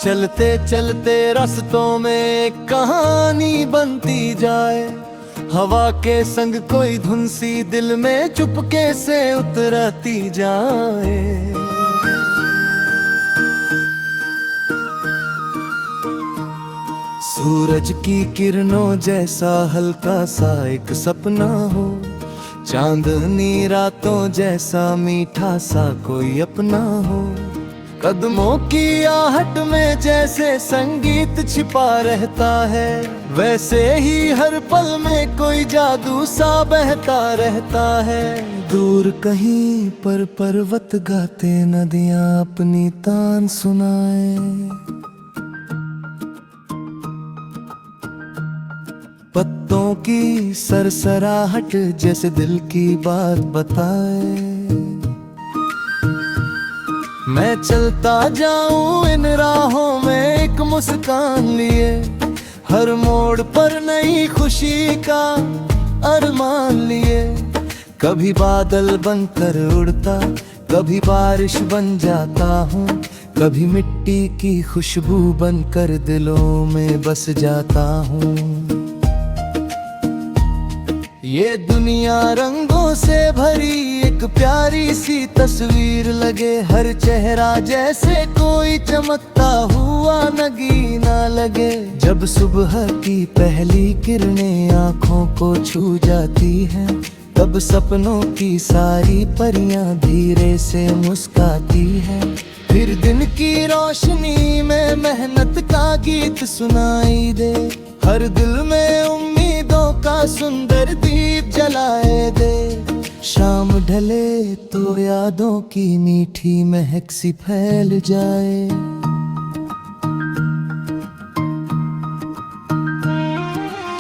चलते चलते रास्तों में एक कहानी बनती जाए, हवा के संग कोई धुन सी दिल में चुपके से उतरती जाए। सूरज की किरणों जैसा हल्का सा एक सपना हो, चांदनी रातों जैसा मीठा सा कोई अपना हो। कदमों की आहट में जैसे संगीत छिपा रहता है, वैसे ही हर पल में कोई जादू सा बहता रहता है। दूर कहीं पर पर्वत गाते नदियां अपनी तान सुनाए, पत्तों की सरसराहट जैसे दिल की बात बताए। मैं चलता जाऊं इन राहों में एक मुस्कान लिए, हर मोड़ पर नई खुशी का अरमान लिए। कभी बादल बनकर उड़ता, कभी बारिश बन जाता हूँ, कभी मिट्टी की खुशबू बनकर दिलों में बस जाता हूँ। ये दुनिया रंगों से भरी एक प्यारी सी तस्वीर लगे, हर चेहरा जैसे कोई चमकता हुआ नगीना लगे। जब सुबह की पहली किरणें आँखों को छू जाती हैं, तब सपनों की सारी परियां धीरे से मुस्काती हैं। फिर दिन की रोशनी में मेहनत का गीत सुनाई दे, हर दिल में उम्मीदों का सुंदर दीप जलाए दे। शाम ढले तो यादों की मीठी महक सी फैल जाए।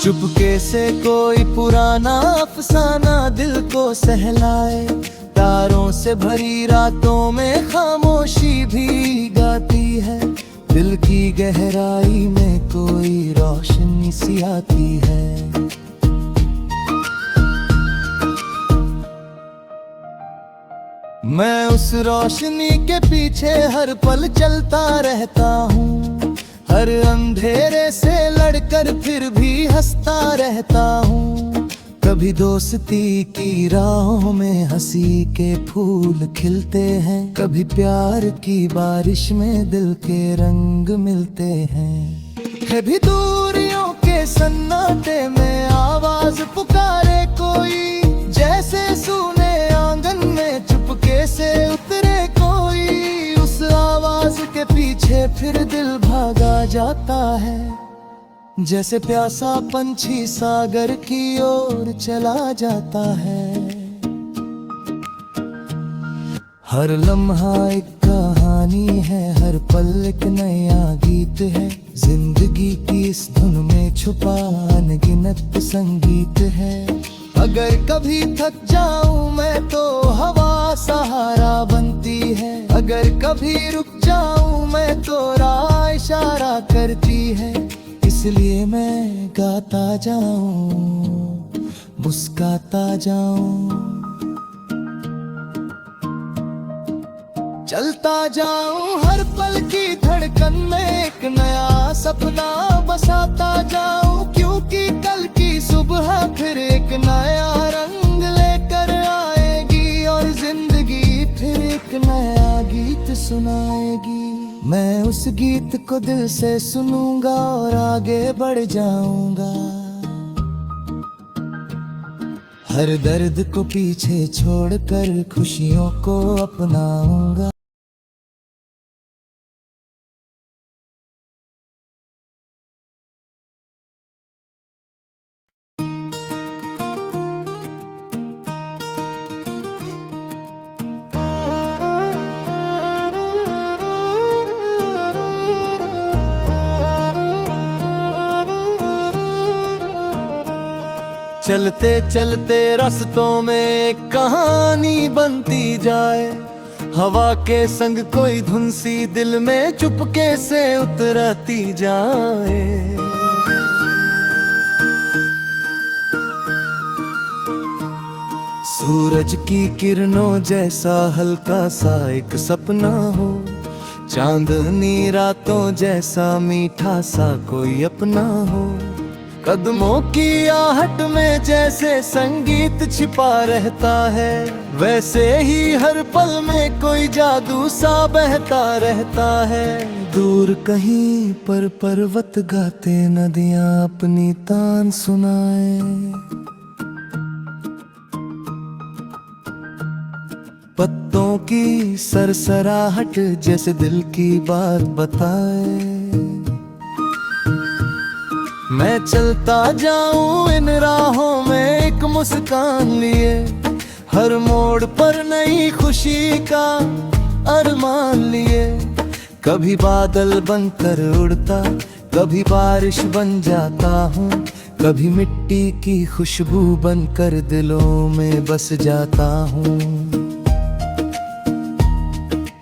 चुपके से कोई पुराना अफसाना दिल को सहलाए, तारों से भरी रातों में खामोशी भी गाती है। दिल की गहराई में कोई रोशनी सी आती है। मैं उस रोशनी के पीछे हर पल चलता रहता हूँ, हर अंधेरे से लड़कर फिर भी हंसता रहता हूँ। कभी दोस्ती की राहों में हंसी के फूल खिलते हैं, कभी प्यार की बारिश में दिल के रंग मिलते हैं। कभी दूरियों के सन्नाटे में आवाज पुकारे कोई, जैसे सूने आंगन में चुपके से उतरे कोई। उस आवाज के पीछे फिर दिल भागा जाता है, जैसे प्यासा पंछी सागर की ओर चला जाता है। हर लम्हा एक कहानी है, हर पल एक नया गीत है। जिंदगी की इस धुन में छुपा अनगिनत संगीत है। अगर कभी थक जाऊं मैं तो हवा सहारा बनती है, अगर कभी रुक जाऊं मैं तो राह इशारा करती है। इसलिए मैं गाता जाऊं, मुस्काता जाऊं, चलता जाऊं हर पल की धड़कन में एक नया सपना बसाता जाऊं। क्योंकि कल की सुबह फिर एक नया रंग लेकर आएगी, और जिंदगी फिर एक नया गीत सुनाएगी। मैं उस गीत को दिल से सुनूंगा और आगे बढ़ जाऊंगा। हर दर्द को पीछे छोड़कर खुशियों को अपनाऊंगा। चलते चलते रास्तों में एक कहानी बनती जाए, हवा के संग कोई धुन सी दिल में चुपके से उतरती जाए। सूरज की किरणों जैसा हल्का सा एक सपना हो, चांदनी रातों जैसा मीठा सा कोई अपना हो, कदमों की आहट में जैसे संगीत छिपा रहता है, वैसे ही हर पल में कोई जादू सा बहता रहता है। दूर कहीं पर पर्वत गाते नदियां अपनी तान सुनाए, पत्तों की सरसराहट जैसे दिल की बात बताए। मैं चलता जाऊं इन राहों में एक मुस्कान लिए, हर मोड़ पर नई खुशी का अरमान लिए। कभी बादल बनकर उड़ता, कभी बारिश बन जाता हूँ, कभी मिट्टी की खुशबू बनकर दिलों में बस जाता हूँ।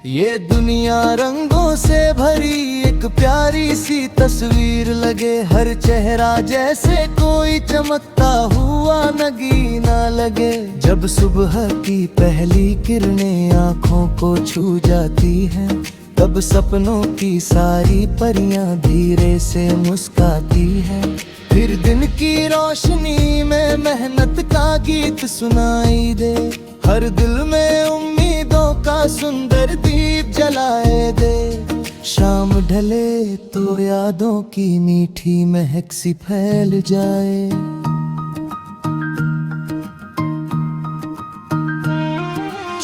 ये दुनिया रंगों से भरी एक प्यारी सी तस्वीर लगे, हर चेहरा जैसे कोई चमकता हुआ नगीना लगे। जब सुबह की पहली किरणें आँखों को छू जाती हैं, तब सपनों की सारी परियां धीरे से मुस्काती है। फिर दिन की रोशनी में मेहनत का गीत सुनाई दे, हर दिल में उम्मीदों का सुंदर दीप जलाए दे। शाम ढले तो यादों की मीठी महक सी फैल जाए।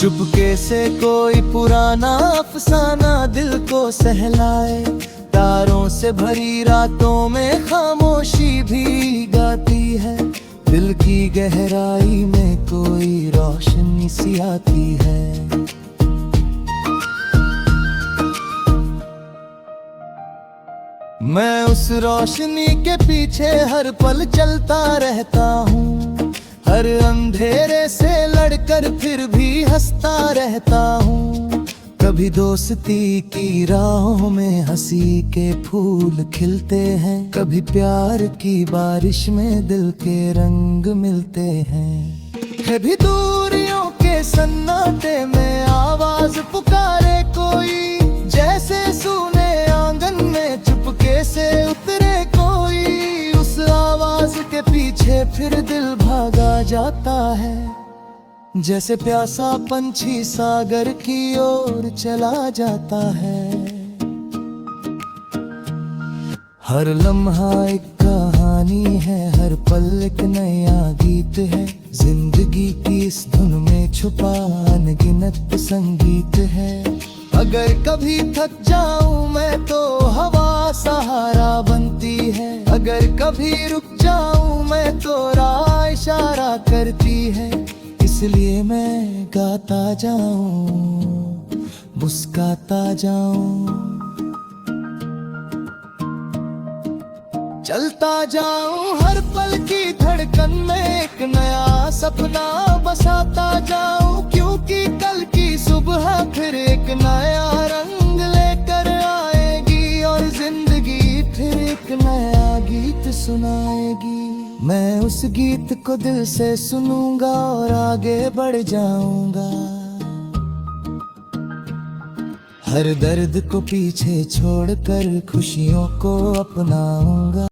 चुपके से कोई पुराना अफसाना दिल को सहलाए, तारों से भरी रातों में खामोशी भी गाती है। दिल की गहराई में कोई रोशनी सी आती है। मैं उस रोशनी के पीछे हर पल चलता रहता हूँ, हर अंधेरे से लड़कर फिर भी हंसता रहता हूँ। कभी दोस्ती की राहों में हंसी के फूल खिलते हैं, कभी प्यार की बारिश में दिल के रंग मिलते हैं। कभी दूरियों के सन्नाटे में आवाज पुकारे कोई, जैसे सूने आंगन में चुपके से उतरे कोई। उस आवाज के पीछे फिर दिल भागा जाता है, जैसे प्यासा पंछी सागर की ओर चला जाता है। हर लम्हा एक कहानी है, हर पल एक नया गीत है। जिंदगी की इस धुन में छुपा अनगिनत संगीत है। अगर कभी थक जाऊं मैं तो हवा सहारा बनती है, अगर कभी रुक जाऊं मैं तो राह इशारा करती है। इसलिए मैं गाता जाऊं, मुस्काता जाऊं, चलता जाऊं हर पल की धड़कन में एक नया सपना बसाता जाऊं। क्योंकि कल की सुबह फिर एक नया रंग लेकर आएगी, और जिंदगी फिर एक नया गीत सुनाएगी। मैं उस गीत को दिल से सुनूंगा और आगे बढ़ जाऊंगा। हर दर्द को पीछे छोड़कर खुशियों को अपनाऊंगा।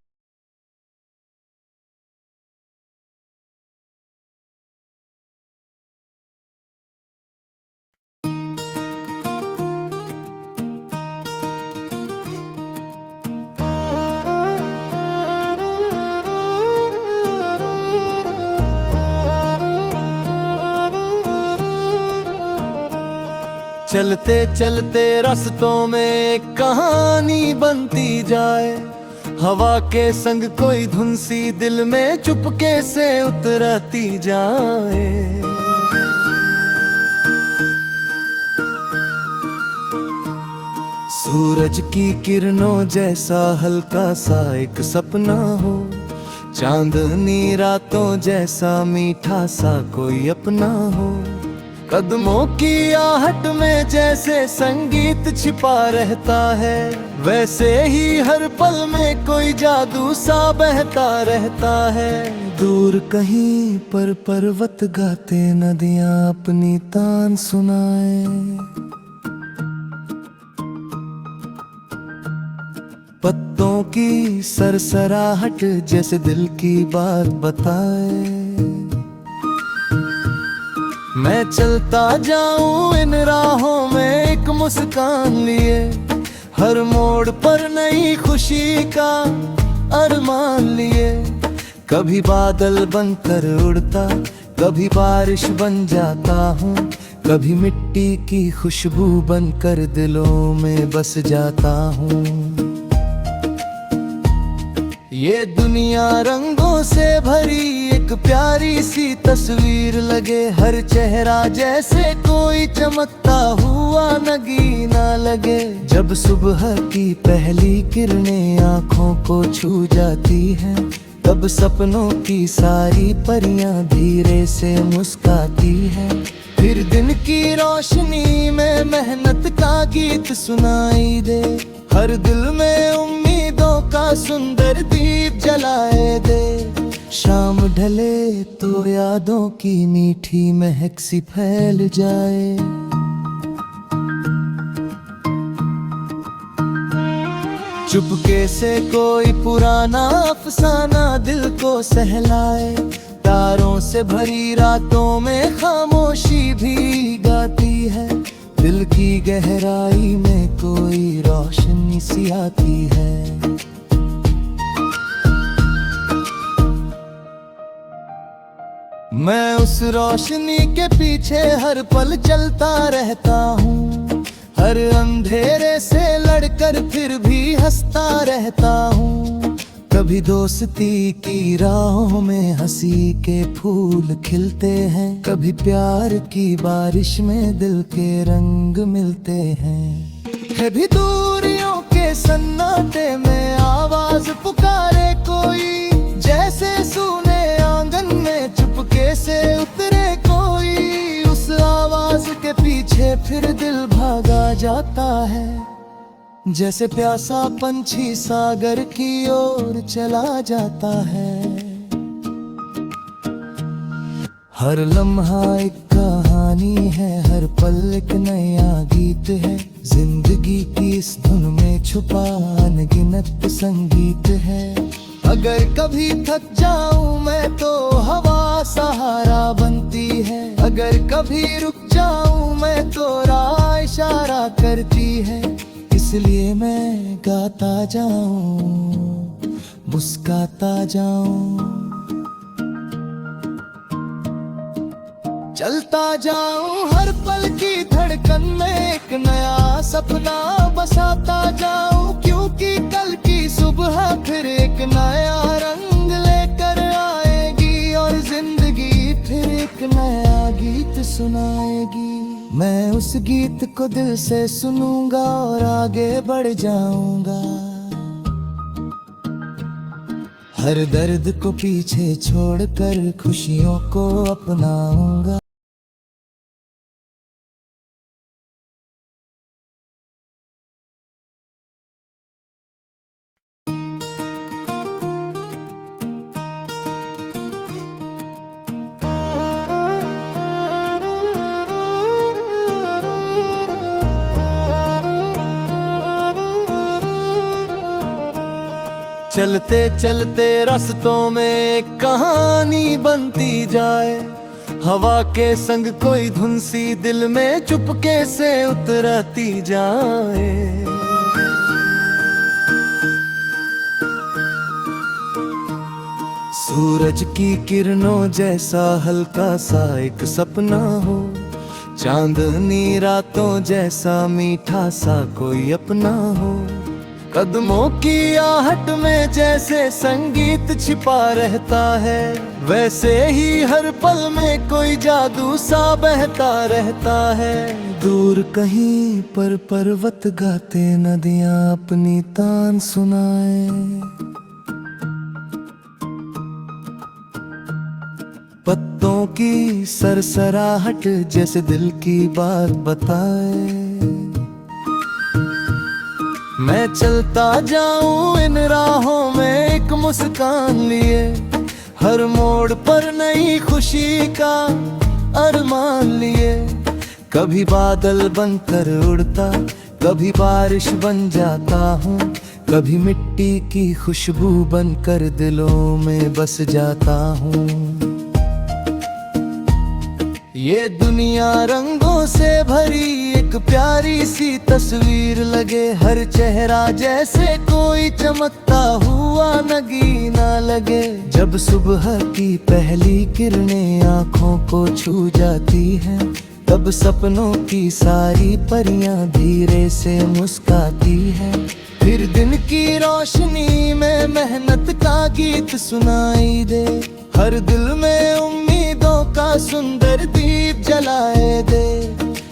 चलते चलते रास्तों में एक कहानी बनती जाए, हवा के संग कोई धुन सी दिल में चुपके से उतरती जाए। सूरज की किरणों जैसा हल्का सा एक सपना हो, चांदनी रातों जैसा मीठा सा कोई अपना हो। कदमों की आहट में जैसे संगीत छिपा रहता है, वैसे ही हर पल में कोई जादू सा बहता रहता है। दूर कहीं पर पर्वत गाते नदियां अपनी तान सुनाए, पत्तों की सरसराहट जैसे दिल की बात बताए। मैं चलता जाऊं इन राहों में एक मुस्कान लिए, हर मोड़ पर नई खुशी का अरमान लिए। कभी बादल बनकर उड़ता, कभी बारिश बन जाता हूँ, कभी मिट्टी की खुशबू बनकर दिलों में बस जाता हूँ। ये दुनिया रंगों से भरी एक प्यारी सी तस्वीर लगे, हर चेहरा जैसे कोई चमकता हुआ नगीना लगे। जब सुबह की पहली किरणें आँखों को छू जाती हैं, तब सपनों की सारी परियां धीरे से मुस्काती हैं। फिर दिन की रोशनी में मेहनत का गीत सुनाई दे, हर दिल में उम्मीदों का सुंदर दीप जलाए दे। शाम ढले तो यादों की मीठी महक सी फैल जाए। चुपके से कोई पुराना अफसाना दिल को सहलाए, तारों से भरी रातों में खामोशी भी गाती है। दिल की गहराई में कोई रोशनी सी आती है। मैं उस रोशनी के पीछे हर पल चलता रहता हूँ, हर अंधेरे से लड़कर फिर भी हंसता रहता हूँ। कभी दोस्ती की राहों में हंसी के फूल खिलते हैं, कभी प्यार की बारिश में दिल के रंग मिलते हैं। है भी दूरियों के सन्नाटे में आवाज पुकारे कोई, जैसे सूने आंगन में चुपके से उतरे कोई। उस आवाज के पीछे फिर दिल भागा जाता है, जैसे प्यासा पंछी सागर की ओर चला जाता है। हर लम्हा एक कहानी है, हर पल एक नया गीत है। जिंदगी की इस धुन में छुपा अनगिनत संगीत है। अगर कभी थक जाऊं मैं तो हवा सहारा बनती है, अगर कभी रुक जाऊं मैं तो राह इशारा करती है। इसलिए मैं गाता जाऊं, मुस्काता जाऊं, चलता जाऊं हर पल की धड़कन में एक नया सपना बसाता जाऊं। क्योंकि कल की सुबह फिर एक नया रंग लेकर आएगी, और जिंदगी फिर एक नया गीत सुनाएगी। मैं उस गीत को दिल से सुनूंगा और आगे बढ़ जाऊंगा, हर दर्द को पीछे छोड़कर खुशियों को अपनाऊंगा। चलते चलते रास्तों में एक कहानी बनती जाए, हवा के संग कोई धुन सी दिल में चुपके से उतरती जाए। सूरज की किरणों जैसा हल्का सा एक सपना हो, चांदनी रातों जैसा मीठा सा कोई अपना हो। कदमों की आहट में जैसे संगीत छिपा रहता है, वैसे ही हर पल में कोई जादू सा बहता रहता है। दूर कहीं पर पर्वत गाते नदियां अपनी तान सुनाए, पत्तों की सरसराहट जैसे दिल की बात बताए। मैं चलता जाऊं इन राहों में एक मुस्कान लिए, हर मोड़ पर नई खुशी का अरमान लिए। कभी बादल बनकर उड़ता, कभी बारिश बन जाता हूँ, कभी मिट्टी की खुशबू बनकर दिलों में बस जाता हूँ। ये दुनिया रंगों से भरी एक प्यारी सी तस्वीर लगे, हर चेहरा जैसे कोई चमकता हुआ नगीना लगे। जब सुबह की पहली किरणें आँखों को छू जाती हैं, तब सपनों की सारी परियां धीरे से मुस्काती हैं। फिर दिन की रोशनी में मेहनत का गीत सुनाई दे, हर दिल में उम्मीदों का सुंदर दीप जलाए दे।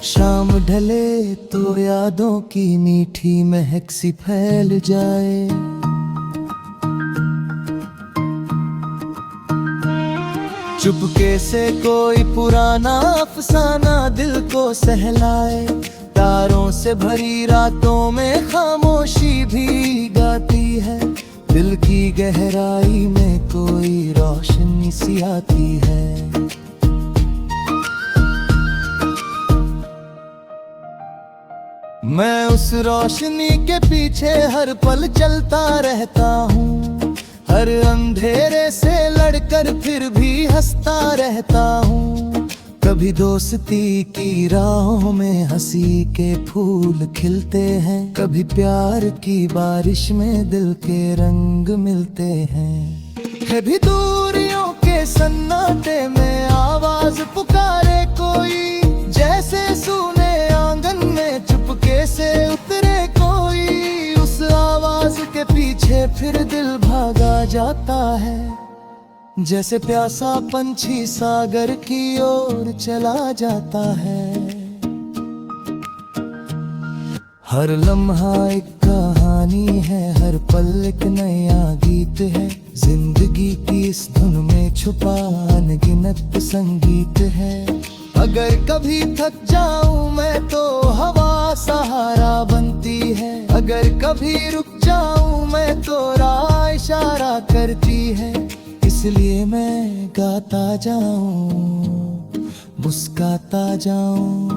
शाम ढले तो यादों की मीठी महक सी फैल जाए। चुपके से कोई पुराना अफसाना दिल को सहलाए, तारों से भरी रातों में खामोशी भी गाती है। दिल की गहराई में कोई रोशनी सी आती है। मैं उस रोशनी के पीछे हर पल चलता रहता हूँ, हर अंधेरे से लड़कर फिर भी हंसता रहता हूँ। कभी दोस्ती की राहों में हंसी के फूल खिलते हैं, कभी प्यार की बारिश में दिल के रंग मिलते हैं। कभी दूरियों के सन्नाटे में आवाज पुकारे कोई, जैसे सूने आंगन में चुपके से उतरे कोई। उस आवाज के पीछे फिर दिल भागा जाता है, जैसे प्यासा पंछी सागर की ओर चला जाता है। हर लम्हा एक कहानी है, हर पल एक नया गीत है। जिंदगी की इस धुन में छुपा अनगिनत संगीत है। अगर कभी थक जाऊं मैं तो हवा सहारा बनती है, अगर कभी रुक जाऊं मैं तो राह इशारा करती है। इसलिए मैं गाता जाऊं, मुस्काता जाऊं,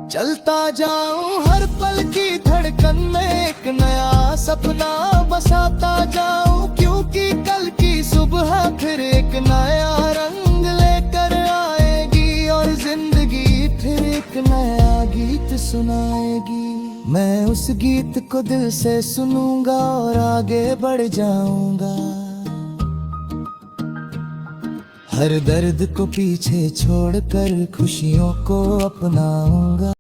चलता जाऊं, हर पल की धड़कन में एक नया सपना बसाता जाऊं। क्योंकि कल की सुबह फिर एक नया रंग लेकर आएगी, और जिंदगी फिर एक नया गीत सुनाएगी। मैं उस गीत को दिल से सुनूंगा और आगे बढ़ जाऊंगा। हर दर्द को पीछे छोड़कर खुशियों को अपनाऊंगा।